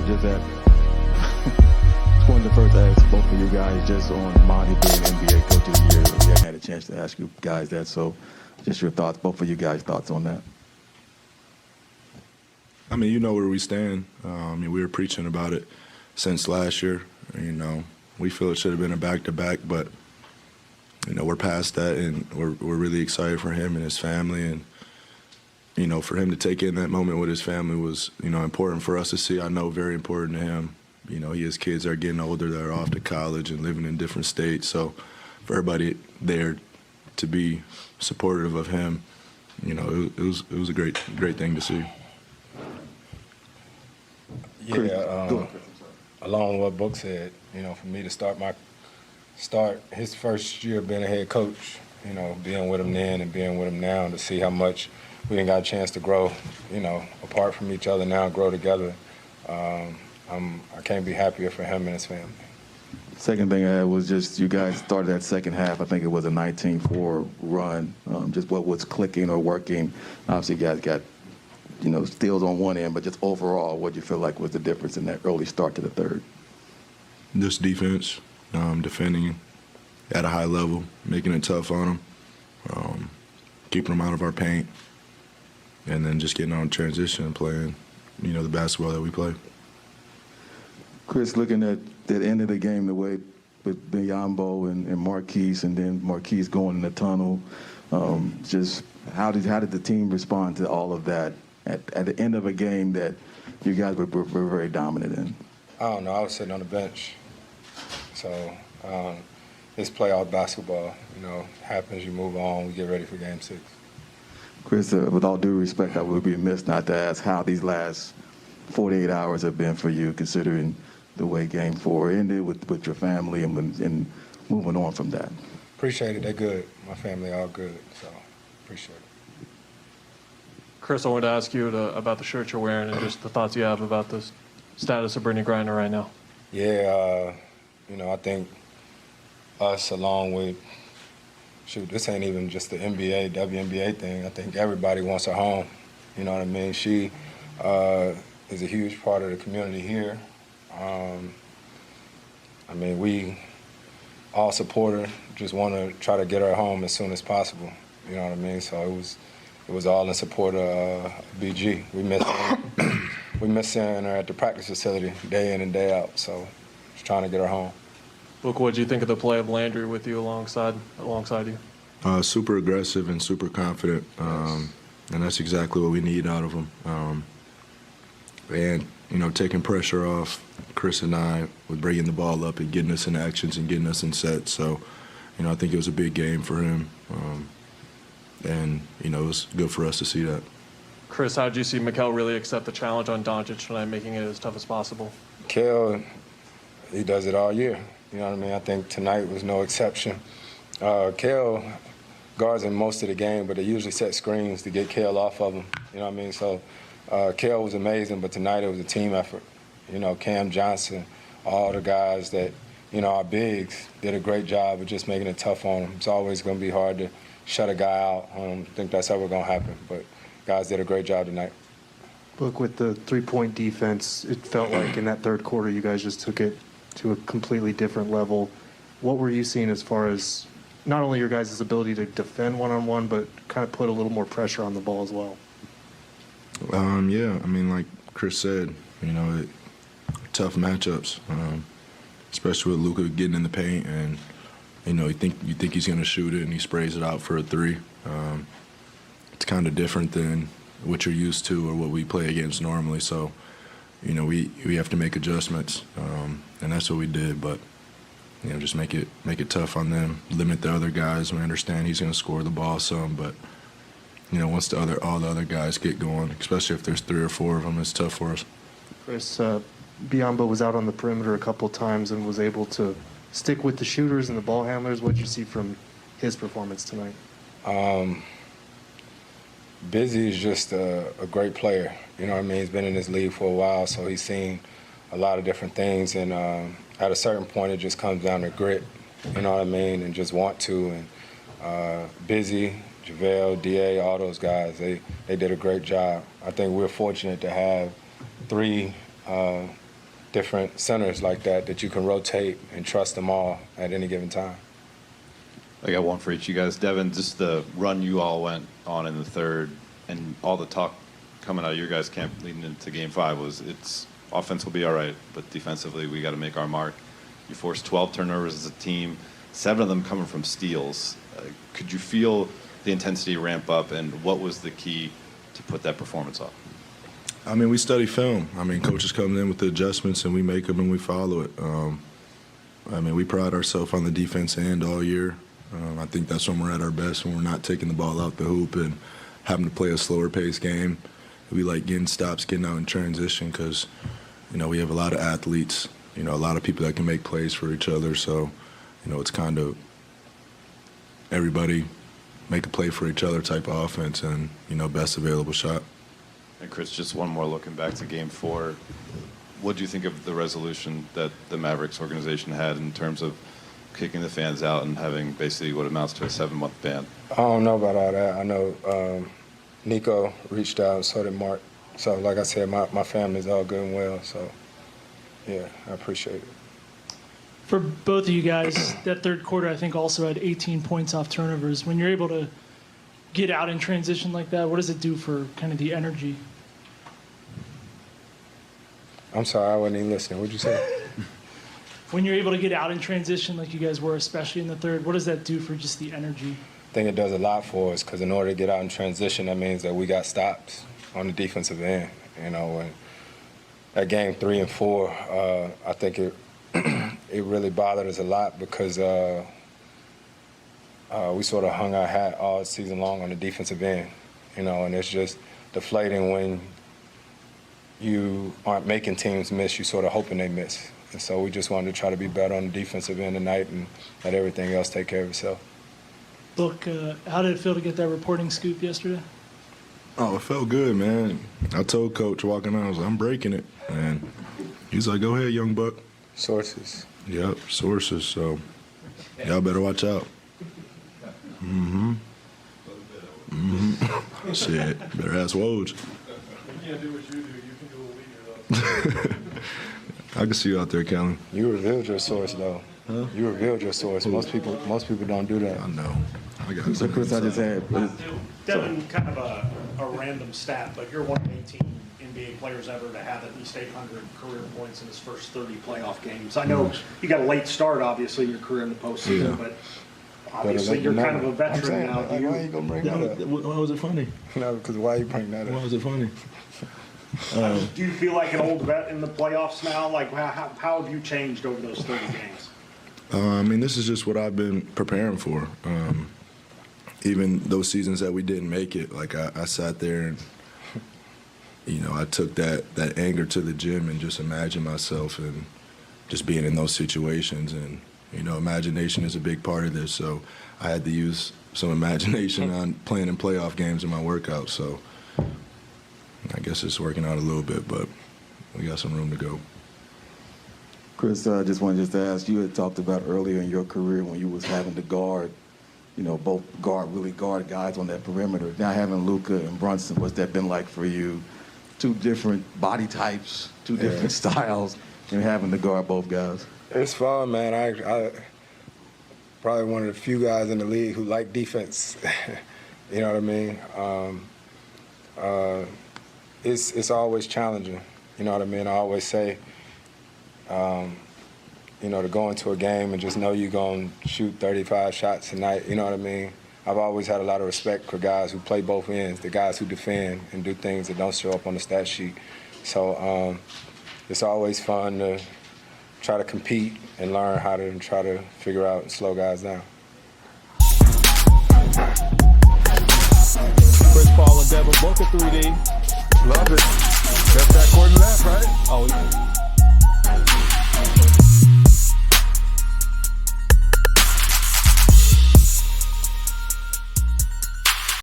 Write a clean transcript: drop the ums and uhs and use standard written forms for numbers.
just that. One of the first ask both of you guys just on Monty being NBA Coach of the Year. We haven't had a chance to ask you guys that, so just your thoughts, both of you guys' thoughts on that. I mean, you know where we stand. We were preaching about it since last year. You know, we feel it should have been a back-to-back, but, you know, we're past that, and we're really excited for him and his family. And, you know, for him to take in that moment with his family was, you know, important for us to see. I know very important to him. You know, he has kids that are getting older, that are off to college and living in different states. So for everybody there to be supportive of him, you know, it was a great thing to see. Yeah, along with what Book said, you know, for me to start his first year being a head coach, you know, being with him then and being with him now, and to see how much we didn't got a chance to grow, you know, apart from each other now, grow together. I can't be happier for him and his family. Second thing I had was just you guys started that second half. I think it was a 19-4 run. Just what was clicking or working. Obviously, you guys got, you know, steals on one end, but just overall, what do you feel like was the difference in that early start to the third? Just defense, defending at a high level, making it tough on them, keeping them out of our paint, and then just getting on transition and playing, you know, the basketball that we play. Chris, looking at the end of the game, the way with Biyombo and Marquise, and then Marquise going in the tunnel, just how did the team respond to all of that at the end of a game that you guys were very dominant in? I don't know. I was sitting on the bench. So it's playoff basketball. You know, happens, you move on, we get ready for Game 6. Chris, with all due respect, I would be remiss not to ask how these last 48 hours have been for you, considering the way Game 4 ended with your family and moving on from that. Appreciate it. They're good. My family all good, so appreciate it. Chris, I wanted to ask you about the shirt you're wearing and just the thoughts you have about the status of Brittany Griner right now. Yeah, you know, I think us along with, this ain't even just the NBA, WNBA thing. I think everybody wants her home. You know what I mean? She is a huge part of the community here. I mean, we all support her, just want to try to get her home as soon as possible. You know what I mean? So it was all in support of BG. We miss seeing her at the practice facility day in and day out. So just trying to get her home. Look, what did you think of the play of Landry with you alongside you? Super aggressive and super confident, and that's exactly what we need out of him. And, you know, taking pressure off Chris and I with bringing the ball up and getting us in actions and getting us in sets. So, you know, I think it was a big game for him. And, you know, it was good for us to see that. Chris, how did you see Mikal really accept the challenge on Doncic tonight, making it as tough as possible? Kel, he does it all year. You know what I mean? I think tonight was no exception. Kel guards him most of the game, but they usually set screens to get Kel off of him. You know what I mean? So Kel was amazing, but tonight it was a team effort. You know, Cam Johnson, all the guys that, you know, our bigs did a great job of just making it tough on him. It's always going to be hard to shut a guy out. I don't think that's ever going to happen, but guys did a great job tonight. Look, with the three-point defense, it felt like in that third quarter you guys just took it to a completely different level. What were you seeing as far as not only your guys' ability to defend one-on-one, but kind of put a little more pressure on the ball as well? Yeah, I mean, like Chris said, you know, tough matchups, especially with Luka getting in the paint, and you know, you think he's going to shoot it, and he sprays it out for a three. It's kind of different than what you're used to or what we play against normally. So, you know, we have to make adjustments, and that's what we did. But you know, just make it tough on them, limit the other guys. We understand he's going to score the ball some, but you know, once all the other guys get going, especially if there's 3 or 4 of them, it's tough for us. Chris, Biyombo was out on the perimeter a couple of times and was able to stick with the shooters and the ball handlers. What did you see from his performance tonight? Busy is just a great player. You know what I mean? He's been in this league for a while, so he's seen a lot of different things. And at a certain point, it just comes down to grit. You know what I mean? And just want to. And Busy, JaVale, DA, all those guys, they did a great job. I think we're fortunate to have 3 different centers like that you can rotate and trust them all at any given time. I got one for each of you guys. Devin, just the run you all went on in the third and all the talk coming out of your guys' camp leading into Game 5 was it's offense will be all right, but defensively we got to make our mark. You forced 12 turnovers as a team, 7 of them coming from steals. Could you feel the intensity ramp up, and what was the key to put that performance off? I mean, we study film. I mean, coaches come in with the adjustments, and we make them and we follow it. I mean, we pride ourselves on the defense end all year. I think that's when we're at our best, when we're not taking the ball out the hoop and having to play a slower paced game. We like getting stops, getting out in transition because, we have a lot of athletes, a lot of people that can make plays for each other. So, it's kind of everybody make a play for each other type of offense and, best available shot. And Chris, just one more looking back to Game 4. What do you think of the resolution that the Mavericks organization had in terms of kicking the fans out and having basically what amounts to a 7-month ban? I don't know about all that. I know Nico reached out, and so did Mark. So like I said, my family's all good and well. So, yeah, I appreciate it. For both of you guys, that third quarter, I think, also had 18 points off turnovers. When you're able to get out in transition like that, what does it do for kind of the energy? I'm sorry, I wasn't even listening. What'd you say? When you're able to get out in transition like you guys were, especially in the third, what does that do for just the energy? I think it does a lot for us because in order to get out in transition, that means that we got stops on the defensive end. And at Game 3 and 4, I think it really bothered us a lot because we sort of hung our hat all season long on the defensive end, and it's just deflating when you aren't making teams miss, you sort of hoping they miss. And so we just wanted to try to be better on the defensive end tonight and let everything else take care of itself. Look, how did it feel to get that reporting scoop yesterday? Oh, it felt good, man. I told Coach walking out, I was like, I'm breaking it. And he's like, go ahead, young buck. Sources. Yep, sources. So y'all better watch out. Shit, better ask Woj. You can't do what you do. You can do what we do, though. I can see you out there, Kellen. You revealed your source, though. Huh? You revealed your source. Most people don't do that. I know. I got So, Chris, I just had. Devin, kind of a random stat, but you're one of 18 NBA players ever to have at least 800 career points in his first 30 playoff games. I know you got a late start, obviously, in your career in the postseason, but obviously you're kind of a veteran now. Why are you going to bring that up? Why was it funny? No, because why you bring that Why up? was it funny? Do you feel like an old vet in the playoffs now? Like, how have you changed over those 30 games? I mean, this is just what I've been preparing for. Even those seasons that we didn't make it, like I sat there and, I took that anger to the gym and just imagined myself and just being in those situations. And, imagination is a big part of this. So I had to use some imagination on playing in playoff games in my workouts. So I guess it's working out a little bit, but we got some room to go. Chris, I just wanted to ask, you had talked about earlier in your career when you was having to guard, both really guard guys on that perimeter. Now having Luka and Brunson, what's that been like for you? Two different body types, two different styles, and having to guard both guys. It's fun, man. I probably one of the few guys in the league who like defense. You know what I mean? It's always challenging. You know what I mean? I always say, to go into a game and just know you're going to shoot 35 shots tonight, you know what I mean? I've always had a lot of respect for guys who play both ends, the guys who defend and do things that don't show up on the stat sheet. So it's always fun to try to compete and learn how to try to figure out and slow guys down. Chris Paul and Devin, both at 3D. Love it. Left back, court, left, right? Oh,